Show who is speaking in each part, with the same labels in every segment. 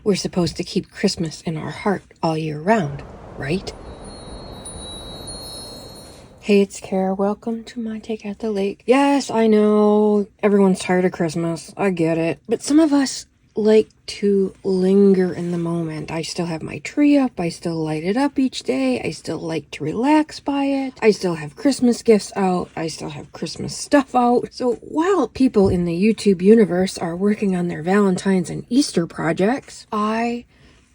Speaker 1: We're supposed to keep Christmas in our heart all year round, right? Hey, it's Kara. Welcome to my Take at the Lake. Yes, I know everyone's tired of Christmas. I get it. But some of us like to linger in the moment. I still have my tree up. I still light it up each day. I still like to relax by it. I still have Christmas gifts out. I still have Christmas stuff out. So while people in the YouTube universe are working on their Valentine's and Easter projects, I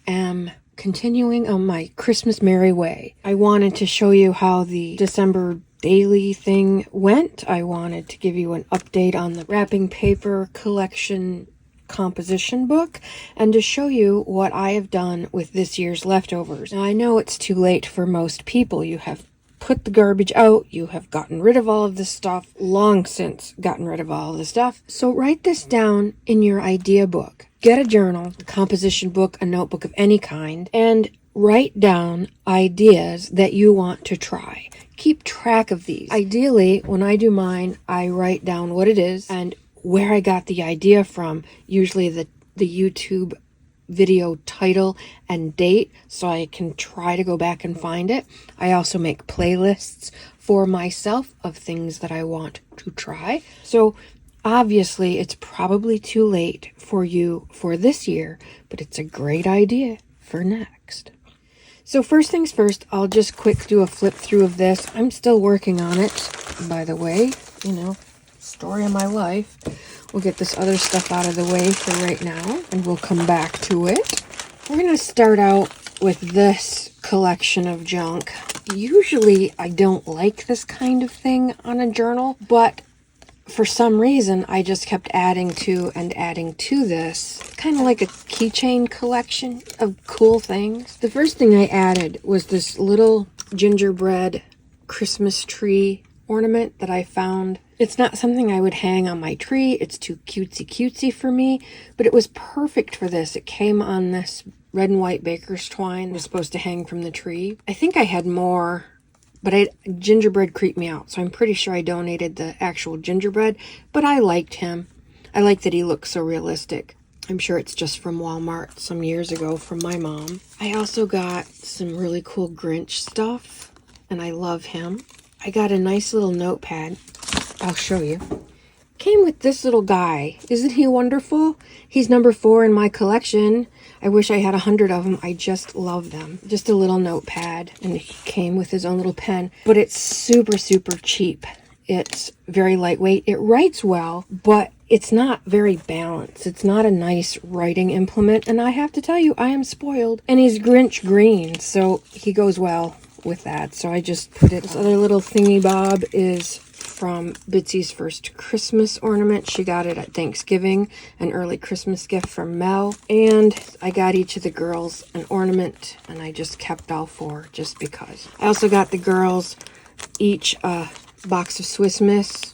Speaker 1: am continuing on my Christmas merry way. I wanted to show you how the December daily thing went. I wanted to give you an update on the wrapping paper collection composition book and to show you what I have done with this year's leftovers. Now, I know it's too late for most people. You have put the garbage out. You have gotten rid of all of this stuff, long since gotten rid of all of this stuff. So write this down in your idea book. Get a journal, a composition book, a notebook of any kind, and write down ideas that you want to try. Keep track of these. Ideally, when I do mine, I write down what it is and where I got the idea from, usually the YouTube video title and date, so I can try to go back and find it. I also make playlists for myself of things that I want to try. So obviously it's probably too late for you for this year, but it's a great idea for next. So first things first, I'll just quick do a flip through of this. I'm still working on it, by the way, story of my life. We'll get this other stuff out of the way for right now, and we'll come back to it. We're going to start out with this collection of junk. Usually, I don't like this kind of thing on a journal, but for some reason, I just kept adding to this. Kind of like a keychain collection of cool things. The first thing I added was this little gingerbread Christmas tree ornament that I found. It's not something I would hang on my tree. It's too cutesy for me, but it was perfect for this. It came on this red and white baker's twine. It was supposed to hang from the tree. I think I had more, but gingerbread creeped me out, so I'm pretty sure I donated the actual gingerbread, but I liked him. I like that he looks so realistic. I'm sure it's just from Walmart some years ago from my mom. I also got some really cool Grinch stuff, and I love him. I got a nice little notepad. I'll show you. Came with this little guy. Isn't he wonderful? He's number 4 in my collection. I wish I had 100 of them. I just love them. Just a little notepad, and he came with his own little pen. But it's super, super cheap. It's very lightweight. It writes well, but it's not very balanced. It's not a nice writing implement, and I have to tell you, I am spoiled. And he's Grinch green, so he goes well with that. So I just put it. This other little thingy bob is from Bitsy's first Christmas ornament. She got it at Thanksgiving, an early Christmas gift from Mel. And I got each of the girls an ornament, and I just kept all 4 just because. I also got the girls each a box of Swiss mix,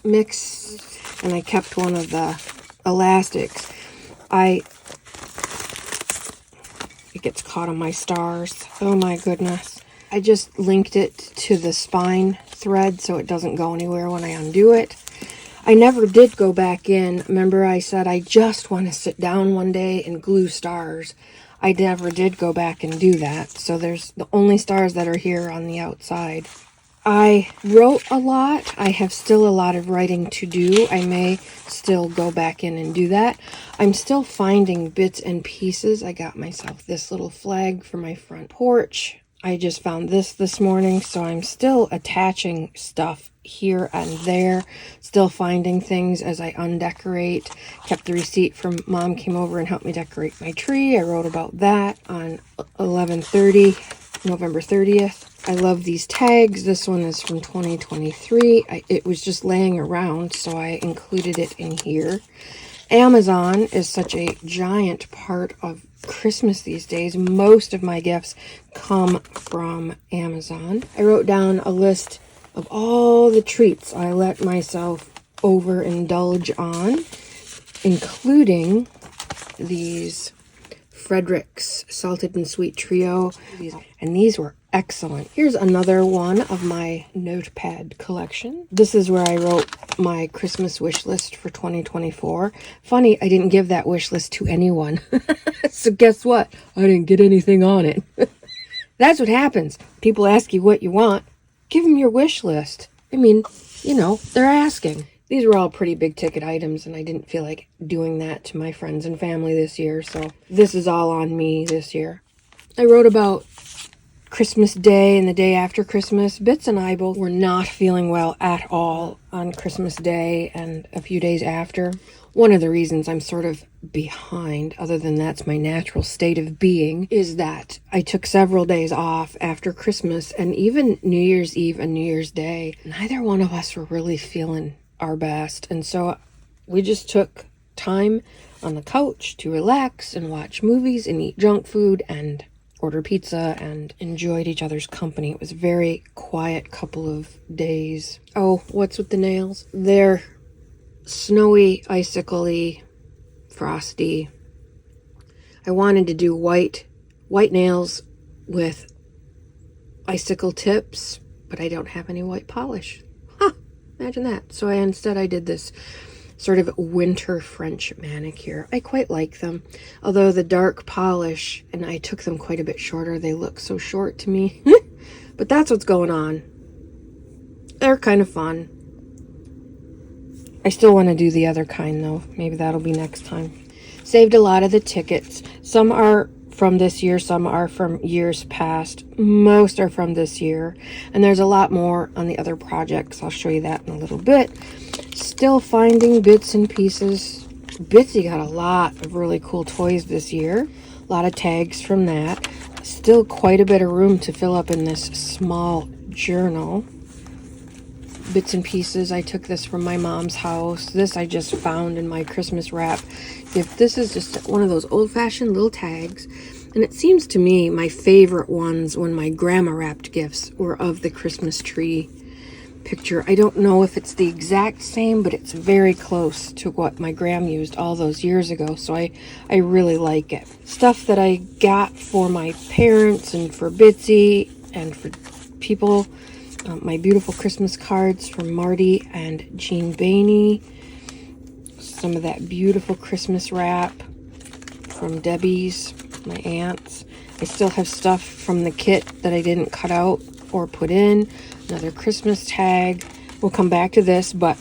Speaker 1: and I kept one of the elastics. It gets caught on my stars. Oh my goodness. I just linked it to the spine thread so it doesn't go anywhere when I undo it. I never did go back in. Remember I said I just want to sit down one day and glue stars. I never did go back and do that. So there's the only stars that are here on the outside. I wrote a lot. I have still a lot of writing to do. I may still go back in and do that. I'm still finding bits and pieces. I got myself this little flag for my front porch. I just found this morning, so I'm still attaching stuff here and there, still finding things as I undecorate. Kept the receipt from Mom came over and helped me decorate my tree. I wrote about that on 11/30, November 30th. I love these tags. This one is from 2023. It was just laying around, so I included it in here. Amazon is such a giant part of Christmas these days. Most of my gifts come from Amazon. I wrote down a list of all the treats I let myself overindulge on, including these Frederick's Salted and Sweet Trio. And these were excellent. Here's another one of my notepad collection. This is where I wrote my Christmas wish list for 2024. Funny, I didn't give that wish list to anyone. So guess what? I didn't get anything on it. That's what happens. People ask you what you want. Give them your wish list. I mean, you know, they're asking. These were all pretty big ticket items, and I didn't feel like doing that to my friends and family this year, so this is all on me this year. I wrote about Christmas Day and the day after Christmas. Bits and I both were not feeling well at all on Christmas Day and a few days after. One of the reasons I'm sort of behind, other than that's my natural state of being, is that I took several days off after Christmas, and even New Year's Eve and New Year's Day, neither one of us were really feeling our best, and so we just took time on the couch to relax and watch movies and eat junk food and order pizza and enjoyed each other's company. It was a very quiet couple of days. Oh, what's with the nails? They're snowy, icicle-y, frosty. I wanted to do white nails with icicle tips, but I don't have any white polish. Imagine that. So instead I did this sort of winter French manicure. I quite like them. Although the dark polish, and I took them quite a bit shorter, they look so short to me. But that's what's going on. They're kind of fun. I still want to do the other kind though. Maybe that'll be next time. Saved a lot of the tickets. Some are from this year, some are from years past. Most are from this year, and there's a lot more on the other projects. I'll show you that in a little bit. Still finding bits and pieces. Bitsy got a lot of really cool toys this year. A lot of tags from that. Still quite a bit of room to fill up in this small journal. Bits and pieces. I took this from my mom's house. This I just found in my Christmas wrap gift. This is just one of those old-fashioned little tags, and it seems to me my favorite ones when my grandma wrapped gifts were of the Christmas tree picture. I don't know if it's the exact same, but it's very close to what my grandma used all those years ago, so I really like it. Stuff that I got for my parents and for Bitsy and for people. My beautiful Christmas cards from Marty and Jean Bainey. Some of that beautiful Christmas wrap from Debbie's, my aunts. I still have stuff from the kit that I didn't cut out or put in. Another Christmas tag. We'll come back to this, but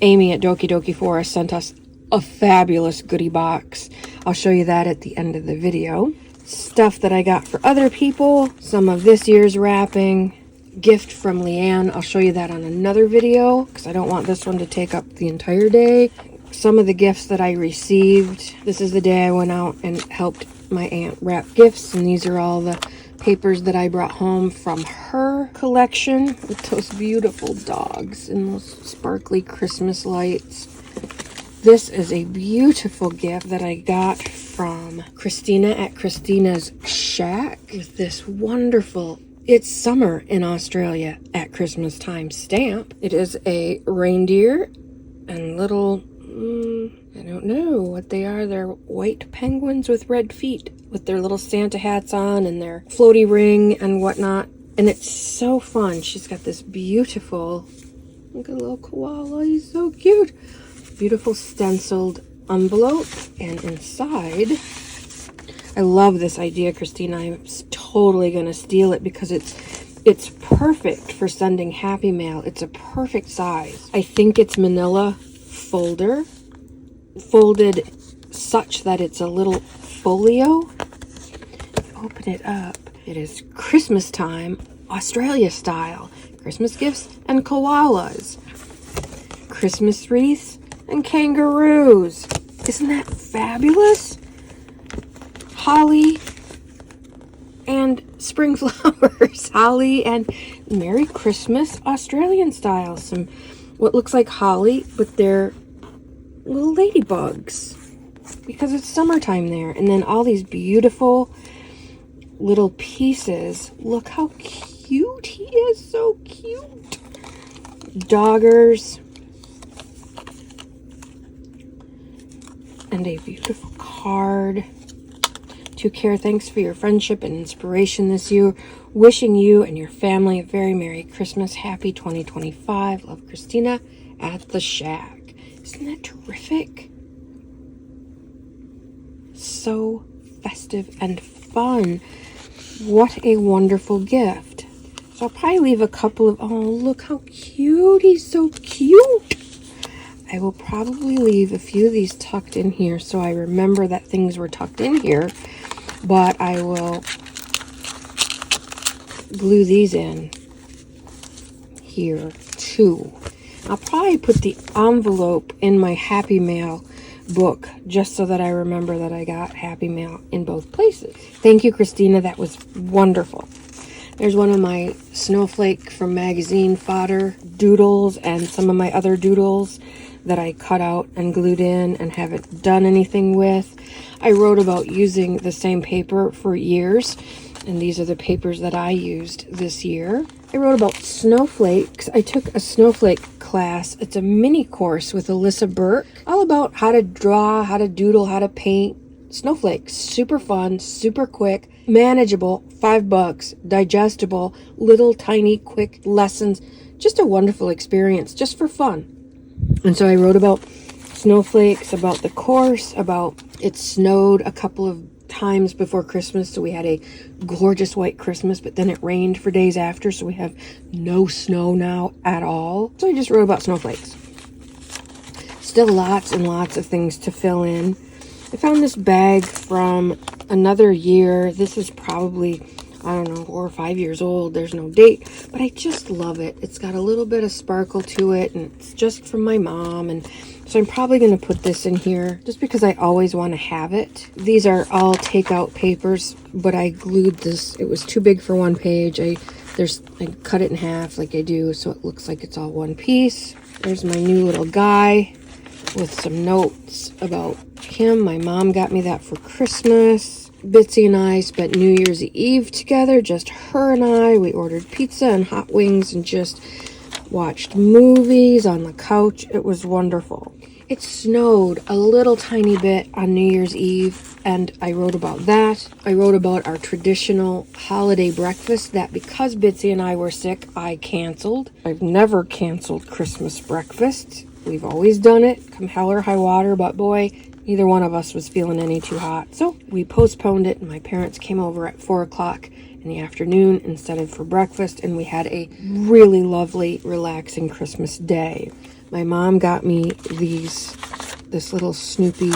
Speaker 1: Amy at Doki Doki Forest sent us a fabulous goodie box. I'll show you that at the end of the video. Stuff that I got for other people. Some of this year's wrapping. Gift from Leanne. I'll show you that on another video because I don't want this one to take up the entire day. Some of the gifts that I received. This is the day I went out and helped my aunt wrap gifts, and these are all the papers that I brought home from her collection with those beautiful dogs and those sparkly Christmas lights. This is a beautiful gift that I got from Christina at Christina's Shack with this wonderful "It's Summer in Australia at Christmas Time" stamp. It is a reindeer and little, I don't know what they are. They're white penguins with red feet with their little Santa hats on and their floaty ring and whatnot. And it's so fun. She's got this beautiful, look at the little koala. He's so cute. Beautiful stenciled envelope. And inside, I love this idea, Christina. I'm totally going to steal it because it's perfect for sending happy mail. It's a perfect size. I think it's manila folded such that it's a little folio. Open it up. It is Christmas time, Australia style. Christmas gifts and koalas. Christmas wreaths and kangaroos. Isn't that fabulous? Holly and spring flowers. Holly and Merry Christmas Australian style. Some what looks like holly, but they're little ladybugs because it's summertime there. And then all these beautiful little pieces. Look how cute he is. So cute. Doggers. And a beautiful card. to care. Thanks for your friendship and inspiration this year. Wishing you and your family a very Merry Christmas. Happy 2025. Love, Christina at the Shack. Isn't that terrific? So festive and fun. What a wonderful gift. So I'll probably leave a couple of, oh, look how cute. He's so cute. I will probably leave a few of these tucked in here so I remember that things were tucked in here. But I will glue these in here too. I'll probably put the envelope in my Happy Mail book just so that I remember that I got Happy Mail in both places. Thank you, Christina. That was wonderful. There's one of my snowflake from magazine fodder doodles and some of my other doodles that I cut out and glued in and haven't done anything with. I wrote about using the same paper for years, and these are the papers that I used this year. I wrote about snowflakes. I took a snowflake class. It's a mini course with Alyssa Burke, all about how to draw, how to doodle, how to paint snowflakes. Super fun, super quick, manageable, $5, digestible, little tiny quick lessons. Just a wonderful experience, just for fun. And so I wrote about snowflakes, about the course, about it snowed a couple of times before Christmas, so we had a gorgeous white Christmas, but then it rained for days after, so we have no snow now at all. So I just wrote about snowflakes. Still lots and lots of things to fill in. I found this bag from another year. This is probably, I don't know, 4 or 5 years old. There's no date, but I just love it. It's got a little bit of sparkle to it, and it's just from my mom. And so I'm probably going to put this in here just because I always want to have it. These are all takeout papers, but I glued this. It was too big for one page. I cut it in half like I do, so it looks like it's all one piece. There's my new little guy with some notes about him. My mom got me that for Christmas. Bitsy and I spent New Year's Eve together, just her and I. We ordered pizza and hot wings and just watched movies on the couch. It was wonderful. It snowed a little tiny bit on New Year's Eve, and I wrote about that. I wrote about our traditional holiday breakfast that because Bitsy and I were sick, I canceled. I've never canceled Christmas breakfast. We've always done it, come hell or high water, but boy, neither one of us was feeling any too hot. So we postponed it, and my parents came over at 4 o'clock in the afternoon instead of for breakfast, and we had a really lovely, relaxing Christmas day. My mom got me this little Snoopy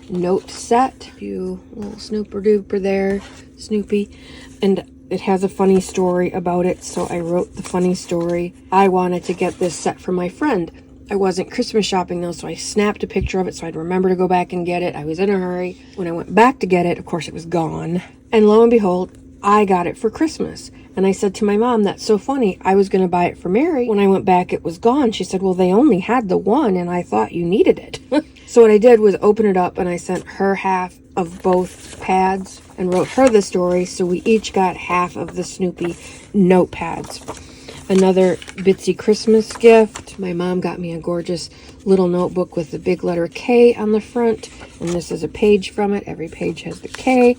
Speaker 1: note set. You little snooper duper there, Snoopy. And it has a funny story about it, so I wrote the funny story. I wanted to get this set for my friend. I wasn't Christmas shopping though, so I snapped a picture of it so I'd remember to go back and get it. I was in a hurry. When I went back to get it, of course it was gone. And lo and behold, I got it for Christmas. And I said to my mom, that's so funny. I was going to buy it for Mary. When I went back, it was gone. She said, well, they only had the one, and I thought you needed it. So what I did was open it up, and I sent her half of both pads and wrote her the story. So we each got half of the Snoopy notepads. Another Bitsy Christmas gift. My mom got me a gorgeous little notebook with the big letter K on the front. And this is a page from it. Every page has the K.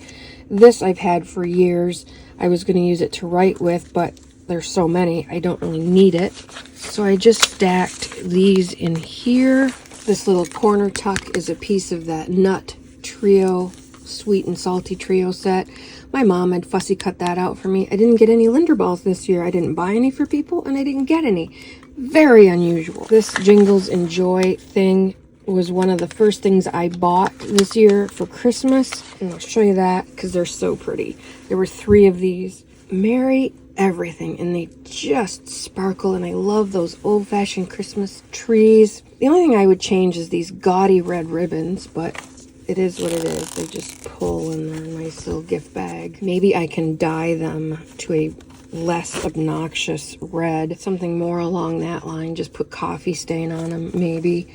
Speaker 1: This I've had for years. I was going to use it to write with, but there's so many, I don't really need it. So I just stacked these in here. This little corner tuck is a piece of that nut trio, sweet and salty trio set. My mom had fussy cut that out for me. I didn't get any Linder balls this year. I didn't buy any for people, and I didn't get any. Very unusual. This Jingles and Joy thing was one of the first things I bought this year for Christmas. And I'll show you that because they're so pretty. There were 3 of these. Merry everything, and they just sparkle, and I love those old-fashioned Christmas trees. The only thing I would change is these gaudy red ribbons, but it is what it is. They just pull in their nice little gift bag. Maybe I can dye them to a less obnoxious red, something more along that line. Just put coffee stain on them, maybe,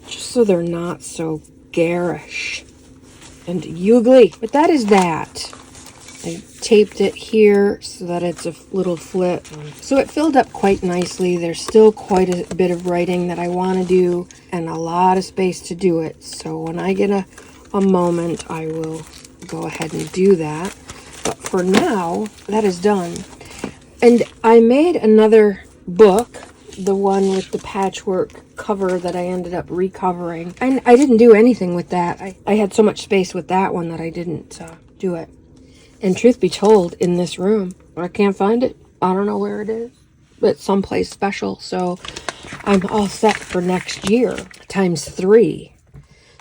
Speaker 1: just so they're not so garish and ugly. But that is that. I taped it here so that it's a little flip. So it filled up quite nicely. There's still quite a bit of writing that I want to do and a lot of space to do it. So when I get a moment, I will go ahead and do that. But for now, that is done. And I made another book, the one with the patchwork cover that I ended up recovering. And I didn't do anything with that. I had so much space with that one that I didn't do it. And truth be told, in this room, I can't find it. I don't know where it is, but it's someplace special. So I'm all set for next year, times 3.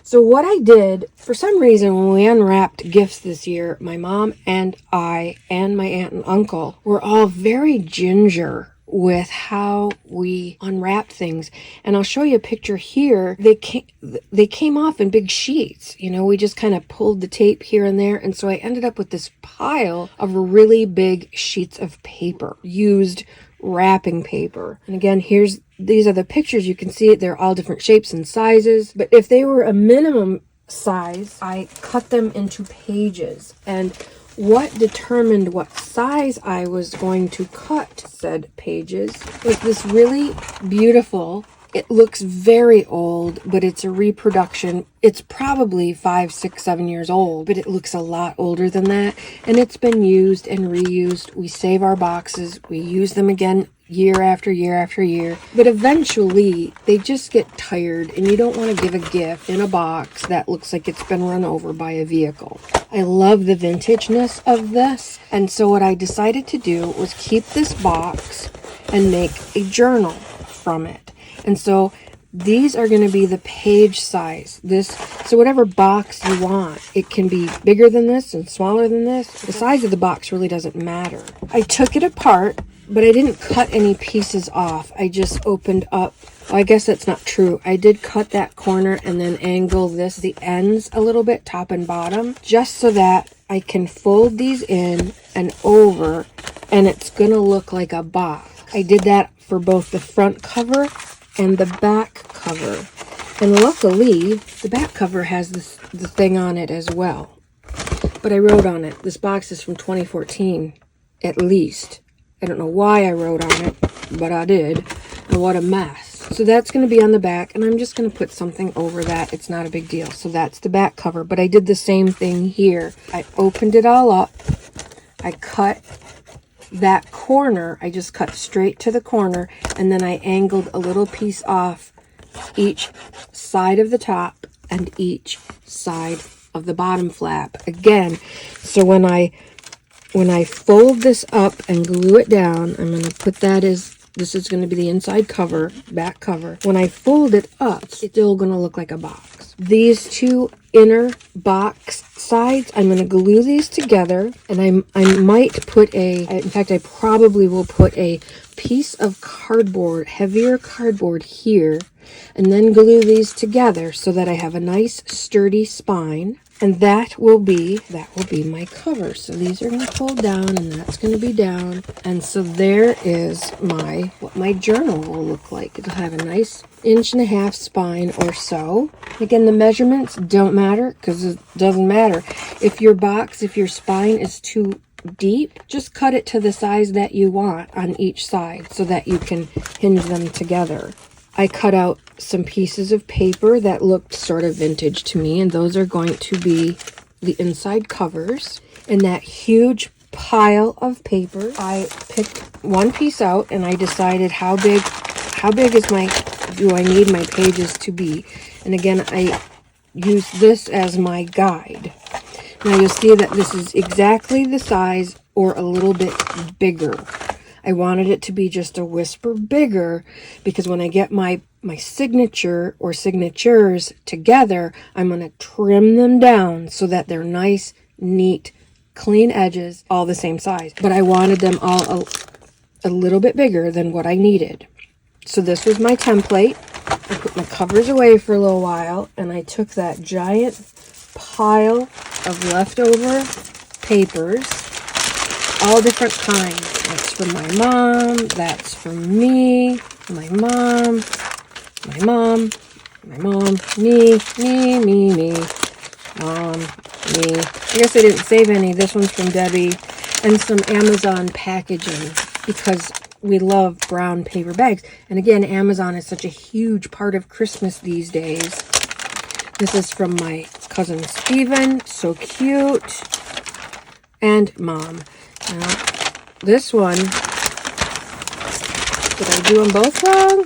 Speaker 1: So what I did, for some reason, when we unwrapped gifts this year, my mom and I and my aunt and uncle were all very ginger with how we unwrap things. And I'll show you a picture here. They came off in big sheets. You know, we just kind of pulled the tape here and there. And so I ended up with this pile of really big sheets of paper, used wrapping paper. And again, these are the pictures. You can see it. They're all different shapes and sizes. But if they were a minimum size, I cut them into pages. And what determined what size I was going to cut said pages was this really beautiful, it looks very old, but it's a reproduction. It's probably 5, 6, 7 years old, but it looks a lot older than that. And it's been used and reused. We save our boxes. We use them again year after year after year. But eventually, they just get tired, and you don't want to give a gift in a box that looks like it's been run over by a vehicle. I love the vintageness of this. And so what I decided to do was keep this box and make a journal from it. And so these are going to be the page size. So whatever box you want, it can be bigger than this and smaller than this. The size of the box really doesn't matter. I took it apart, but I didn't cut any pieces off. I just opened up. Well, I guess that's not true. I did cut that corner and then angle the ends a little bit, top and bottom, just so that I can fold these in and over, and it's going to look like a box. I did that for both the front cover and the back cover. And luckily, the back cover has the thing on it as well. But I wrote on it, this box is from 2014, at least. I don't know why I wrote on it, but I did. And what a mess. So that's going to be on the back, and I'm just going to put something over that. It's not a big deal. So that's the back cover. But I did the same thing here. I opened it all up. I cut that corner. I just cut straight to the corner, and then I angled a little piece off each side of the top and each side of the bottom flap. Again, so when I fold this up and glue it down, I'm going to put that as, this is going to be the inside cover, back cover. When I fold it up, it's still going to look like a box. These two inner box sides, I'm going to glue these together, and I might put in fact, I probably will put a piece of cardboard, heavier cardboard here, and then glue these together so that I have a nice sturdy spine. And that will be my cover. So these are going to fold down, and that's going to be down. And so there is what my journal will look like. It'll have a nice 1.5 inch spine or so. Again, the measurements don't matter because it doesn't matter. If your spine is too deep, just cut it to the size that you want on each side so that you can hinge them together. I cut out some pieces of paper that looked sort of vintage to me, and those are going to be the inside covers. In that huge pile of paper, I picked one piece out, and I decided how big do I need my pages to be. And again, I use this as my guide. Now you'll see that this is exactly the size or a little bit bigger. I wanted it to be just a whisper bigger because when I get my signature or signatures together, I'm going to trim them down so that they're nice, neat, clean edges, all the same size. But I wanted them all a little bit bigger than what I needed. So this was my template. I put my covers away for a little while, and I took that giant pile of leftover papers, all different kinds. That's from my mom, that's from me, my mom, me, mom, me. I guess I didn't save any. This one's from Debbie, and some Amazon packaging because we love brown paper bags. And again, Amazon is such a huge part of Christmas these days. This is from my cousin Steven, so cute, and mom. Now, this one, did I do them both wrong?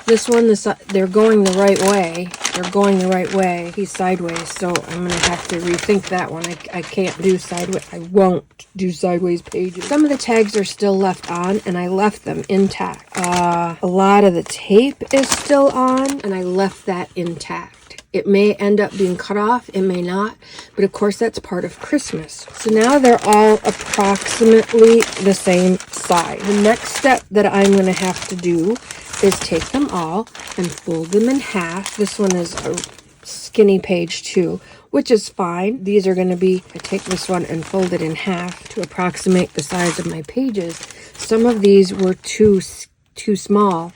Speaker 1: This one, they're going the right way. They're going the right way. He's sideways, so I'm going to have to rethink that one. I can't do sideways. I won't do sideways pages. Some of the tags are still left on, and I left them intact. A lot of the tape is still on, and I left that intact. It may end up being cut off, it may not, but of course that's part of Christmas. So now they're all approximately the same size. The next step that I'm going to have to do is take them all and fold them in half. This one is a skinny page too, which is fine. These are going to be, I take this one and fold it in half to approximate the size of my pages. Some of these were too small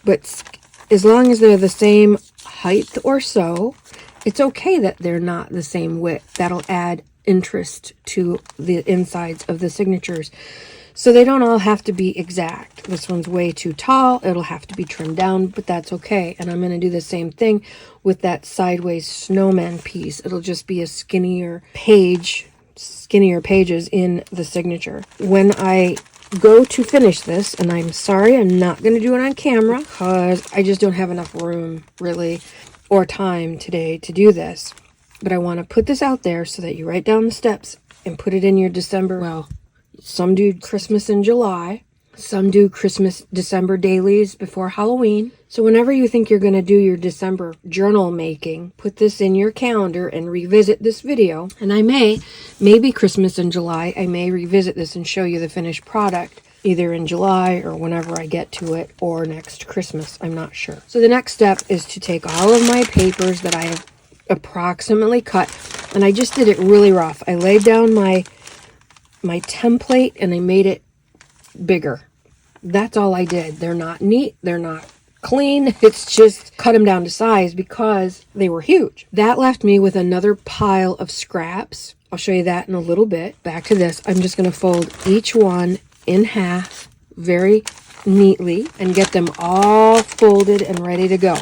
Speaker 1: but as long as they're the same height or so, it's okay that they're not the same width. That'll add interest to the insides of the signatures. So they don't all have to be exact. This one's way too tall. It'll have to be trimmed down, but that's okay. And I'm going to do the same thing with that sideways snowman piece. It'll just be a skinnier pages in the signature. When I go to finish this, and I'm sorry I'm not going to do it on camera because I just don't have enough room really or time today to do this. But I want to put this out there so that you write down the steps and put it in your December. Well, some do Christmas in July. Some do Christmas, December dailies before Halloween. So whenever you think you're going to do your December journal making, put this in your calendar and revisit this video. And maybe Christmas in July, I may revisit this and show you the finished product either in July or whenever I get to it, or next Christmas. I'm not sure. So the next step is to take all of my papers that I have approximately cut, and I just did it really rough. I laid down my template and I made it bigger. That's all I did. They're not neat. They're not clean. It's just cut them down to size because they were huge. That left me with another pile of scraps. I'll show you that in a little bit. Back to this. I'm just going to fold each one in half very neatly and get them all folded and ready to go.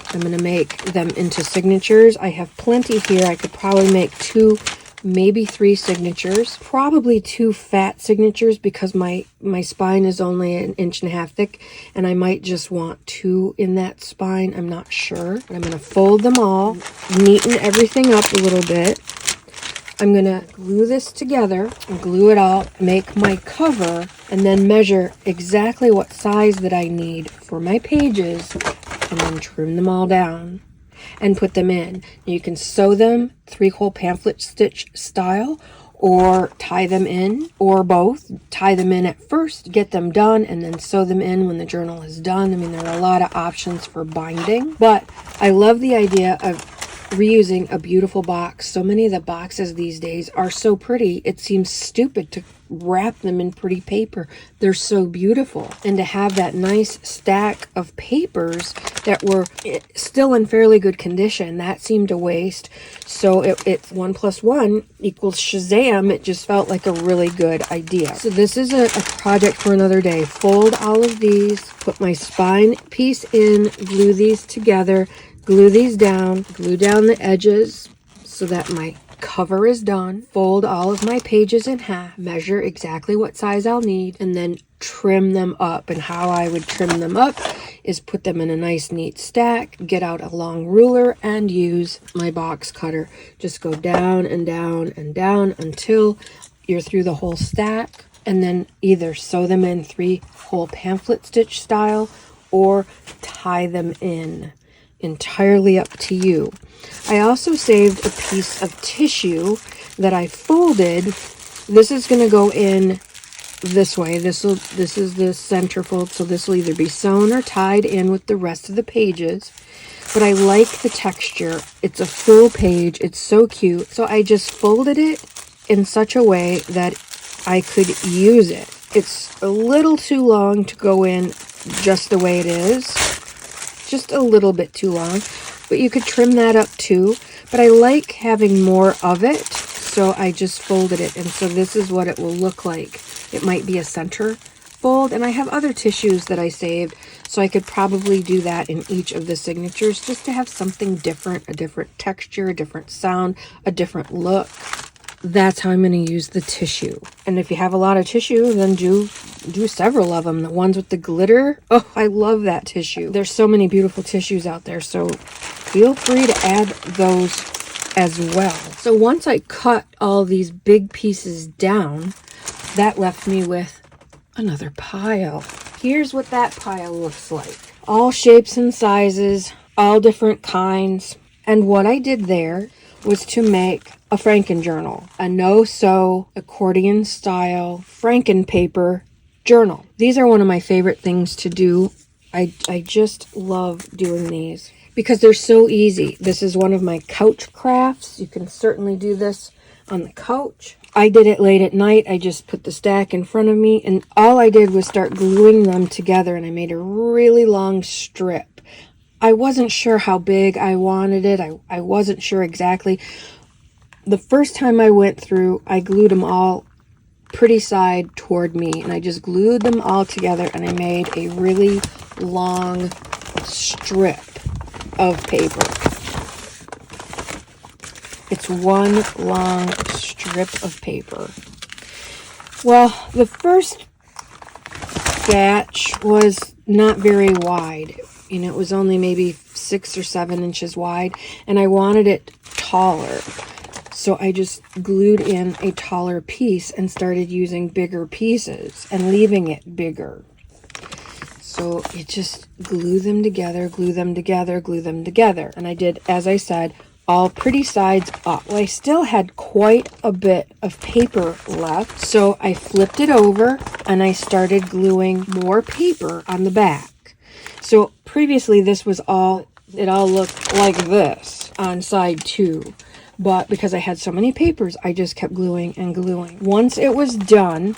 Speaker 1: I'm going to make them into signatures. I have plenty here. I could probably make 2, maybe 3 signatures, probably 2 fat signatures because my spine is only 1.5 inches thick, and I might just want 2 in that spine. I'm not sure, but I'm going to fold them all, neaten everything up a little bit. I'm going to glue this together and glue it all, make my cover, and then measure exactly what size that I need for my pages, and then trim them all down and put them in. You can sew them 3-hole pamphlet stitch style, or tie them in, or both. Tie them in at first, get them done, and then sew them in when the journal is done. I mean, there are a lot of options for binding, but I love the idea of reusing a beautiful box. So many of the boxes these days are so pretty, it seems stupid to wrap them in pretty paper. They're so beautiful. And to have that nice stack of papers that were still in fairly good condition, that seemed a waste. So it's 1 + 1 = Shazam. It just felt like a really good idea. So this is a project for another day. Fold all of these, put my spine piece in, glue these together, glue these down, glue down the edges so that my cover is done, fold all of my pages in half, measure exactly what size I'll need, and then trim them up. And how I would trim them up is put them in a nice neat stack, get out a long ruler, and use my box cutter. Just go down and down and down until you're through the whole stack, and then either sew them in 3-hole pamphlet stitch style or tie them in. Entirely up to you. I also saved a piece of tissue that I folded. This is going to go in this way. This is the centerfold, so this will either be sewn or tied in with the rest of the pages. But I like the texture. It's a full page. It's so cute. So I just folded it in such a way that I could use it. It's a little too long to go in just the way it is. Just a little bit too long, but you could trim that up too. But I like having more of it, so I just folded it, and so this is what it will look like. It might be a center fold, and I have other tissues that I saved, so I could probably do that in each of the signatures just to have something different, a different texture, a different sound, a different look. That's how I'm going to use the tissue. And if you have a lot of tissue, then do several of them. The ones with the glitter, oh, I love that tissue. There's so many beautiful tissues out there, so feel free to add those as well. So once I cut all these big pieces down, that left me with another pile. Here's what that pile looks like. All shapes and sizes, all different kinds. And what I did there was to make a Franken journal, a no-sew accordion style Franken paper journal. These are one of my favorite things to do. I just love doing these because they're so easy. This is one of my couch crafts. You can certainly do this on the couch. I did it late at night. I just put the stack in front of me, and all I did was start gluing them together, and I made a really long strip. I wasn't sure how big I wanted it. I wasn't sure exactly. The first time I went through, I glued them all pretty side toward me, and I just glued them all together, and I made a really long strip of paper. It's one long strip of paper. Well, the first batch was not very wide. You know, it was only maybe 6 or 7 inches wide, and I wanted it taller. So I just glued in a taller piece and started using bigger pieces and leaving it bigger. So you just glue them together, glue them together, glue them together. And I did, as I said, all pretty sides up. Well, I still had quite a bit of paper left, so I flipped it over and I started gluing more paper on the back. So previously it all looked like this on side 2. But because I had so many papers, I just kept gluing and gluing. Once it was done,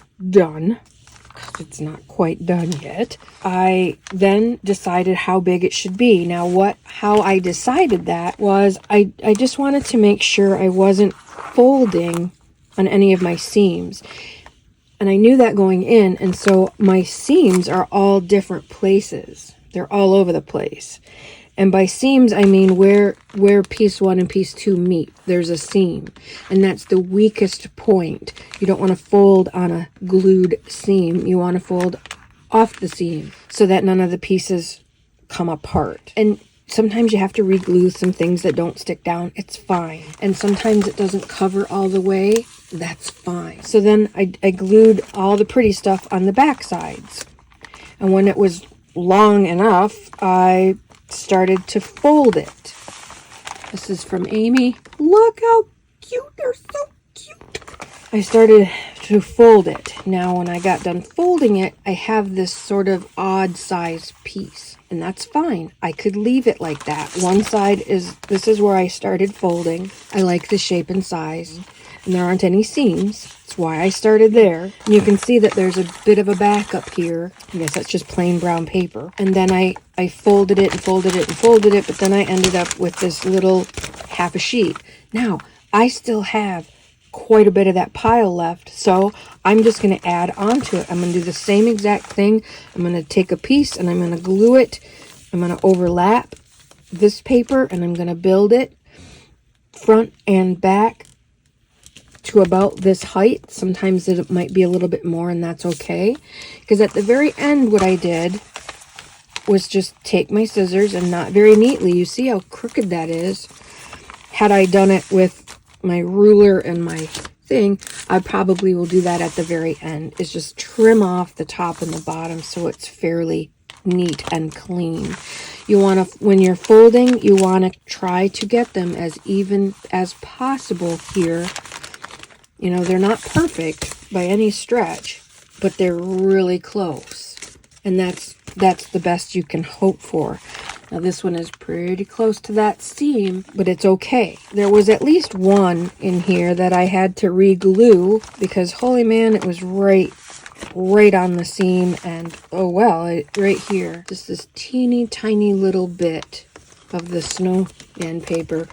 Speaker 1: it's not quite done yet, I then decided how big it should be. Now how I decided that was I just wanted to make sure I wasn't folding on any of my seams. And I knew that going in, and so my seams are all different places. They're all over the place. And by seams, I mean where piece 1 and piece 2 meet. There's a seam, and that's the weakest point. You don't want to fold on a glued seam. You want to fold off the seam so that none of the pieces come apart. And sometimes you have to re-glue some things that don't stick down. It's fine. And sometimes it doesn't cover all the way. That's fine. So then I glued all the pretty stuff on the back sides. And when it was long enough, I started to fold it. This is from Amy. Look how cute. They're so cute. I started to fold it. Now when I got done folding it, I have this sort of odd size piece, and that's fine. I could leave it like that. One side this is where I started folding. I like the shape and size, and there aren't any seams. That's why I started there. And you can see that there's a bit of a back up here. I guess that's just plain brown paper. And then I folded it and folded it and folded it, but then I ended up with this little half a sheet. Now, I still have quite a bit of that pile left, so I'm just going to add on to it. I'm going to do the same exact thing. I'm going to take a piece and I'm going to glue it. I'm going to overlap this paper and I'm going to build it front and back to about this height. Sometimes it might be a little bit more, and that's okay, because at the very end what I did was just take my scissors, and not very neatly, you see how crooked that is. Had I done it with my ruler and my thing, I probably will do that at the very end, is just trim off the top and the bottom so it's fairly neat and clean. You want to, when you're folding, you want to try to get them as even as possible here. You know, they're not perfect by any stretch, but they're really close. And that's the best you can hope for. Now this one is pretty close to that seam, but it's okay. There was at least one in here that I had to re-glue because, holy man, it was right on the seam, and oh well, right here, just this teeny tiny little bit of the snowman paper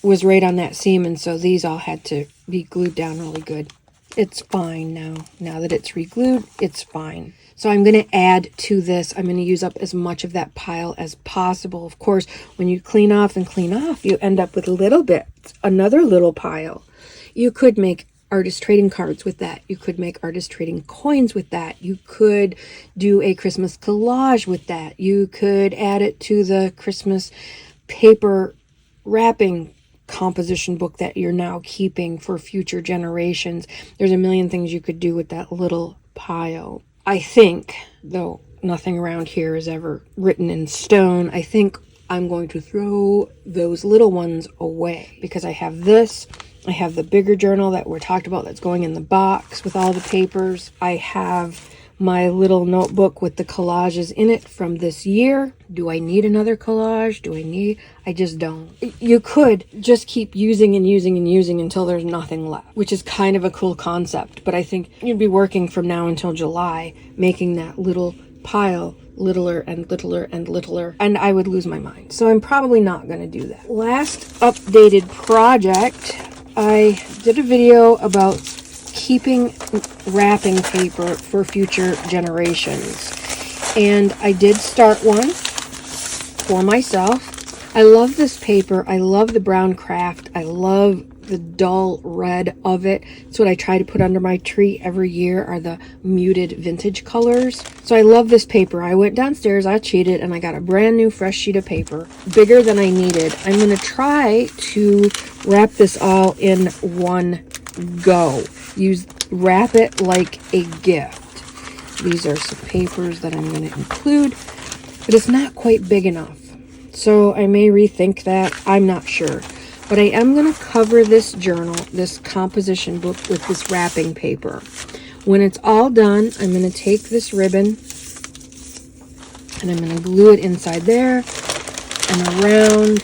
Speaker 1: was right on that seam, and so these all had to be glued down really good. It's fine now. Now that it's re-glued, it's fine. So I'm going to add to this. I'm going to use up as much of that pile as possible. Of course, when you clean off and clean off, you end up with a little bit, another little pile. You could make artist trading cards with that. You could make artist trading coins with that. You could do a Christmas collage with that. You could add it to the Christmas paper wrapping composition book that you're now keeping for future generations. There's a million things you could do with that little pile. I think, though nothing around here is ever written in stone, I think I'm going to throw those little ones away because I have this. I have the bigger journal that we're talked about that's going in the box with all the papers. I have my little notebook with the collages in it from this year. Do I need another collage? I just don't. You could just keep using and using and using until there's nothing left, which is kind of a cool concept. But I think you'd be working from now until July, making that little pile littler and littler and littler, and I would lose my mind. So I'm probably not going to do that. Last updated project, I did a video about keeping wrapping paper for future generations. And I did start one for myself. I love this paper. I love the brown craft. I love the dull red of it. It's what I try to put under my tree every year are the muted vintage colors. So I love this paper. I went downstairs, I cheated, and I got a brand new fresh sheet of paper, bigger than I needed. I'm going to try to wrap this all in one go. Wrap it like a gift. These are some papers that I'm going to include, but it's not quite big enough. So I may rethink that. I'm not sure. But I am going to cover this journal, this composition book, with this wrapping paper. When it's all done, I'm going to take this ribbon and I'm going to glue it inside there and around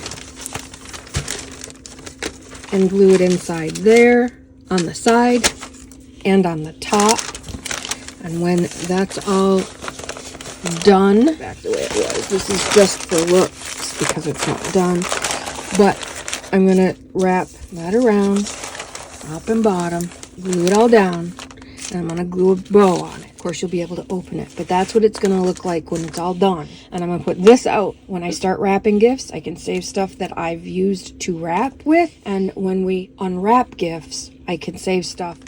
Speaker 1: and glue it inside there on the side and on the top. And when that's all done, back the way it was, this is just for looks because it's not done, but I'm going to wrap that around, top and bottom, glue it all down, and I'm going to glue a bow on it. Of course, you'll be able to open it, but that's what it's going to look like when it's all done. And I'm going to put this out. When I start wrapping gifts, I can save stuff that I've used to wrap with, and when we unwrap gifts, I can save stuff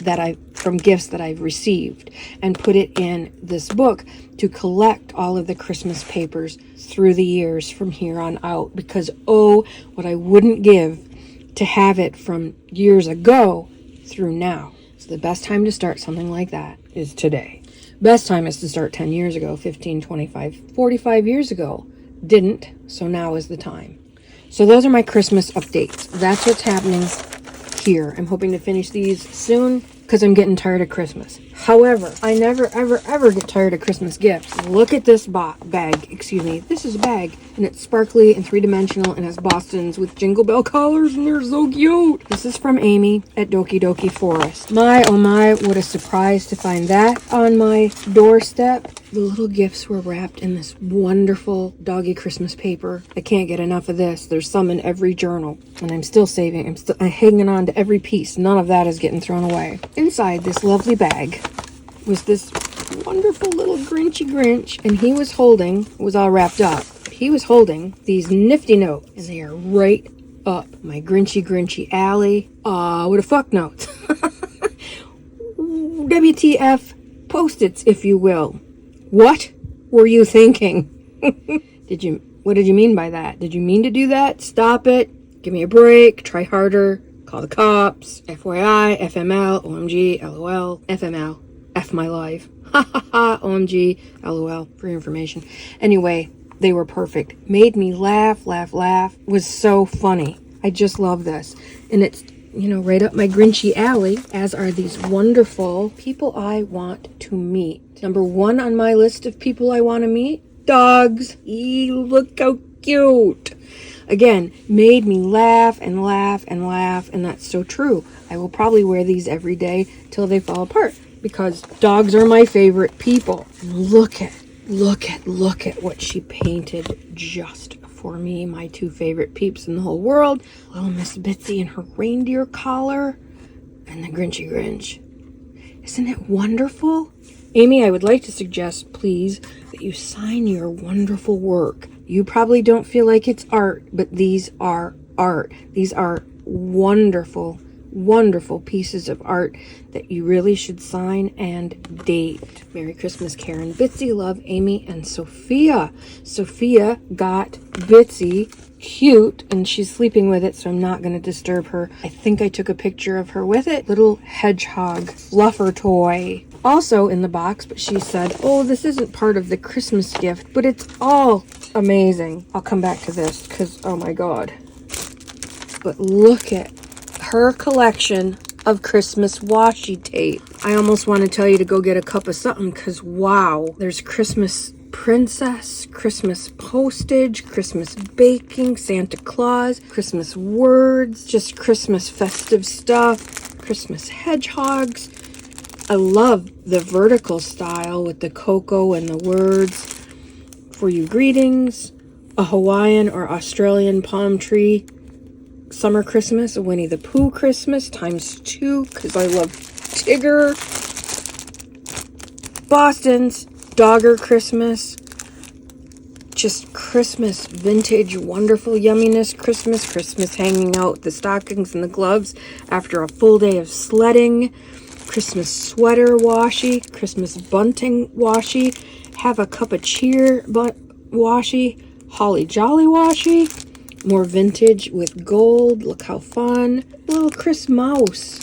Speaker 1: from gifts that I've received and put it in this book to collect all of the Christmas papers through the years from here on out, because what I wouldn't give to have it from years ago through now. So the best time to start something like that is today. Best time is to start 10 years ago, 15, 25, 45 years ago. Didn't, so now is the time. So those are my Christmas updates. That's what's happening here. I'm hoping to finish these soon because I'm getting tired of Christmas. However, I never, ever, ever get tired of Christmas gifts. Look at this bag. Excuse me. This is a bag, and it's sparkly and three-dimensional and has Bostons with Jingle Bell collars, and they're so cute. This is from Amy at Doki Doki Forest. My, oh my, what a surprise to find that on my doorstep. The little gifts were wrapped in this wonderful doggy Christmas paper. I can't get enough of this. There's some in every journal, and I'm still saving. I'm hanging on to every piece. None of that is getting thrown away. Inside this lovely bag was this wonderful little Grinchy Grinch, and he was holding, it was all wrapped up, he was holding these nifty notes, and they are right up my Grinchy alley. What a fuck notes. WTF Post-its, if you will. What were you thinking? What did you mean by that? Did you mean to do that? Stop it. Give me a break. Try harder. Call the cops. FYI, FML, OMG, LOL, FML, F my life. Ha ha ha, OMG, LOL, for your information. Anyway, they were perfect. Made me laugh. Was so funny. I just love this. And it's, right up my Grinchy alley, as are these wonderful people I want to meet. Number 1 on my list of people I want to meet, dogs. Look how cute. Again, made me laugh, and that's so true. I will probably wear these every day till they fall apart, because dogs are my favorite people. Look at what she painted just for me, my 2 favorite peeps in the whole world. Little Miss Bitsy in her reindeer collar, and the Grinchy Grinch. Isn't it wonderful? Amy, I would like to suggest, please, that you sign your wonderful work. You probably don't feel like it's art, but these are art. These are wonderful, wonderful pieces of art that you really should sign and date. Merry Christmas, Karen. Bitsy, love, Amy, and Sophia. Sophia got Bitsy cute, and she's sleeping with it, so I'm not going to disturb her. I think I took a picture of her with it. Little hedgehog fluffer toy. Also in the box, but she said, oh, this isn't part of the Christmas gift, but it's all amazing. I'll come back to this because, oh my God. But look at her collection of Christmas washi tape. I almost want to tell you to go get a cup of something because, wow, there's Christmas princess, Christmas postage, Christmas baking, Santa Claus, Christmas words, just Christmas festive stuff, Christmas hedgehogs. I love the vertical style with the cocoa and the words. For you greetings, a Hawaiian or Australian palm tree summer Christmas, a Winnie the Pooh Christmas ×2 because I love Tigger. Boston's Dogger Christmas. Just Christmas vintage wonderful yumminess Christmas. Christmas hanging out the stockings and the gloves after a full day of sledding. Christmas sweater washi. Christmas bunting washi. Have a cup of cheer washi. Holly jolly washi. More vintage with gold. Look how fun. Little Chris Mouse.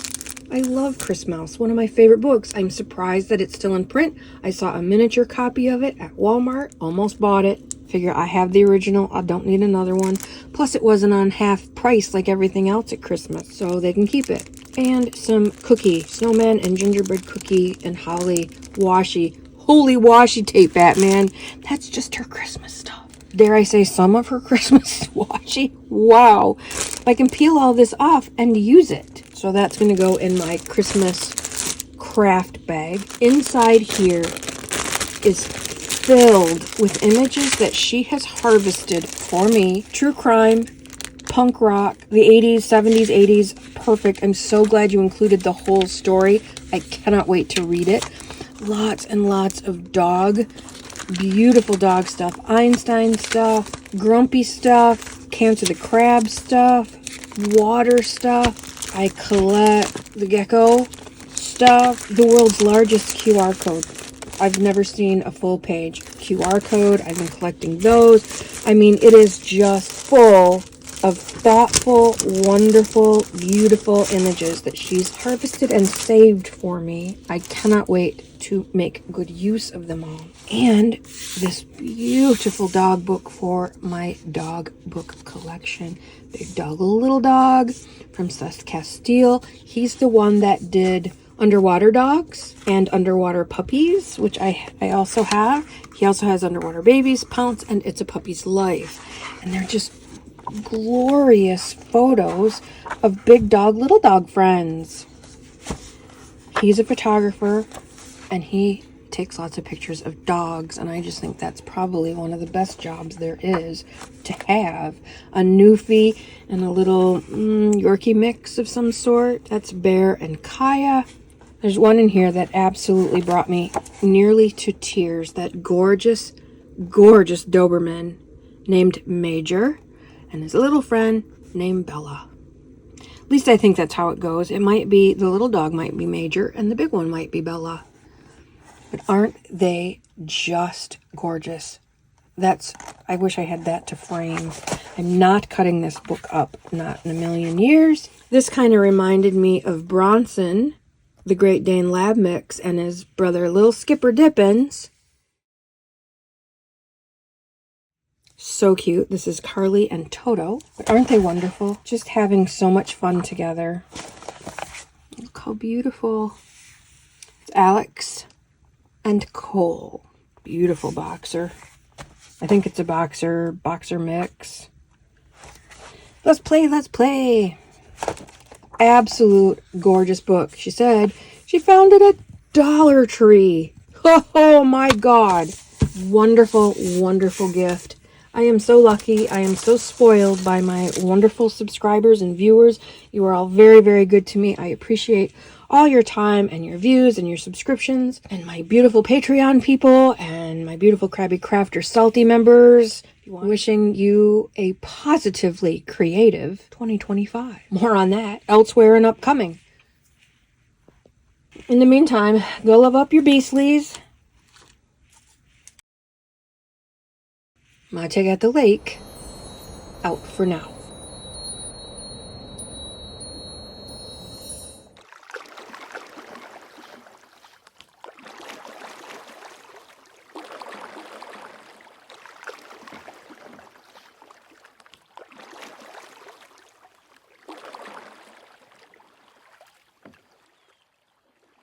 Speaker 1: I love Chris Mouse. One of my favorite books. I'm surprised that it's still in print. I saw a miniature copy of it at Walmart. Almost bought it. Figure I have the original. I don't need another one. Plus it wasn't on half price like everything else at Christmas. So they can keep it. And some cookie. Snowman and gingerbread cookie and holly washi. Holy washi tape, Batman. That's just her Christmas stuff. Dare I say some of her Christmas washi? Wow. I can peel all this off and use it. So that's going to go in my Christmas craft bag. Inside here is filled with images that she has harvested for me. True crime, punk rock, the 80s, 70s, 80s. Perfect. I'm so glad you included the whole story. I cannot wait to read it. Lots and lots of dog. Beautiful dog stuff. Einstein stuff. Grumpy stuff. Cancer the Crab stuff. Water stuff. I collect the gecko stuff. The world's largest QR code. I've never seen a full page QR code. I've been collecting those. I mean, it is just full of thoughtful, wonderful, beautiful images that she's harvested and saved for me. I cannot wait to make good use of them all. And this beautiful dog book for my dog book collection. Big Dog, Little Dog from Seth Castile. He's the one that did Underwater Dogs and Underwater Puppies, which I also have. He also has Underwater Babies, Pounce, and It's a Puppy's Life. And they're just glorious photos of big dog, little dog friends. He's a photographer and he takes lots of pictures of dogs, and I just think that's probably one of the best jobs there is to have. A Newfie and a little Yorkie mix of some sort. That's Bear and Kaya. There's one in here that absolutely brought me nearly to tears. That gorgeous, gorgeous Doberman named Major and his little friend named Bella. At least I think that's how it goes. It might be, the little dog might be Major and the big one might be Bella. But aren't they just gorgeous? I wish I had that to frame. I'm not cutting this book up, not in a million years. This kind of reminded me of Bronson, the Great Dane Lab Mix, and his brother Little Skipper Dippins. So cute. This is Carly and Toto. But aren't they wonderful? Just having so much fun together. Look how beautiful. It's Alex and Cole. Beautiful boxer. I think it's a boxer mix. Let's play. Absolute gorgeous book. She said she found it at Dollar Tree. Oh my God. Wonderful, wonderful gift. I am so lucky. I am so spoiled by my wonderful subscribers and viewers. You are all very, very good to me. I appreciate all your time and your views and your subscriptions, and my beautiful Patreon people and my beautiful Krabby Crafter Salty members. Wishing you a positively creative 2025. More on that elsewhere and upcoming. In the meantime, go love up your beastlies. My Take at the Lake, out for now.